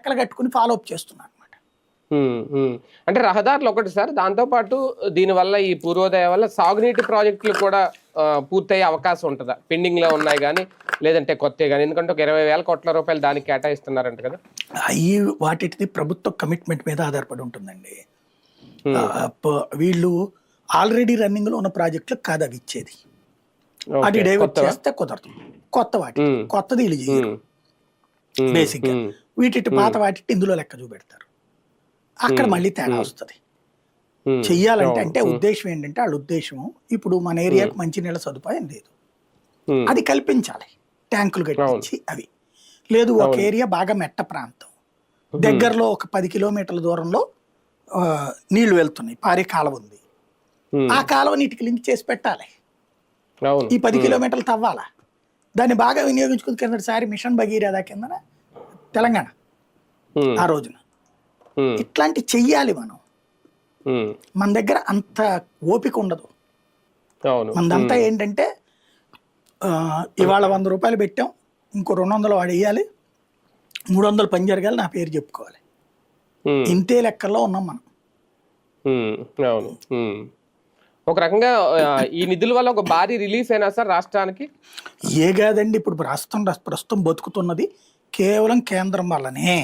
లెక్కలు కట్టుకుని follow up చేస్తున్నారు అనమాట. అంటే రహదారులు ఒకటి సార్, దాంతోపాటు దీనివల్ల ఈ పూర్వోదయ వల్ల సాగునీటి ప్రాజెక్టులు కూడా పూర్తయ్యే అవకాశం ఉంటుందా? పెండింగ్ లో ఉన్నాయి కానీ లేదంటే కొత్త కానీ, ఎందుకంటే ఒక 20,000 కోట్ల రూపాయలు దానికి కేటాయిస్తున్నారంట కదా. ఈ వాటిది ప్రభుత్వ కమిట్మెంట్ మీద ఆధారపడి ఉంటుందండి. వీళ్ళు ఆల్రెడీ రన్నింగ్ లో ఉన్న ప్రాజెక్టులు కాదు అవి ఇచ్చేది. అది డైవర్ట్ చేస్తే కుదరదు. కొత్త వాటి కొత్తది వీళ్ళు చేయరు బేసిక్ గా. వీటి పాత వాటి ఇందులో లెక్క చూపెడతారు. అక్కడ మళ్ళీ తేడా వస్తుంది. చెయ్యాలంటే అంటే ఉద్దేశం ఏంటంటే వాళ్ళ ఉద్దేశం ఇప్పుడు మన ఏరియాకు మంచినీళ్ళ సదుపాయం లేదు, అది కల్పించాలి. ట్యాంకులు కట్టించి అవి లేదు. ఒక ఏరియా బాగా మెట్ట ప్రాంతం, దగ్గరలో ఒక 10 కిలోమీటర్ల దూరంలో నీళ్లు వెళ్తున్నాయి, పారే కాలువ ఉంది, ఆ కాలువ నీటికి లింక్ చేసి పెట్టాలి. ఈ 10 కిలోమీటర్లు తవ్వాలా, దాన్ని బాగా వినియోగించుకుని కిందసారి మిషన్ భగీరథ కింద తెలంగాణ ఆ రోజున ఇట్లాంటి చెయ్యాలి. మనం మన దగ్గర అంత ఓపిక ఉండదు. మనదంతా ఏంటంటే ఇవాళ 100 రూపాయలు పెట్టాం, ఇంకో 200 వాడు వేయాలి, 300 పని జరగాలి, నా పేరు చెప్పుకోవాలి, ఇంతే లెక్కల్లో ఉన్నాం మనం. ఒక రకంగా ఈ నిధుల వల్ల ఒక భారీ రిలీఫ్ అయినా సార్ రాష్ట్రానికి? ఏ కాదండి, ఇప్పుడు ప్రస్తుతం బతుకుతున్నది కేవలం కేంద్రం వల్లనే.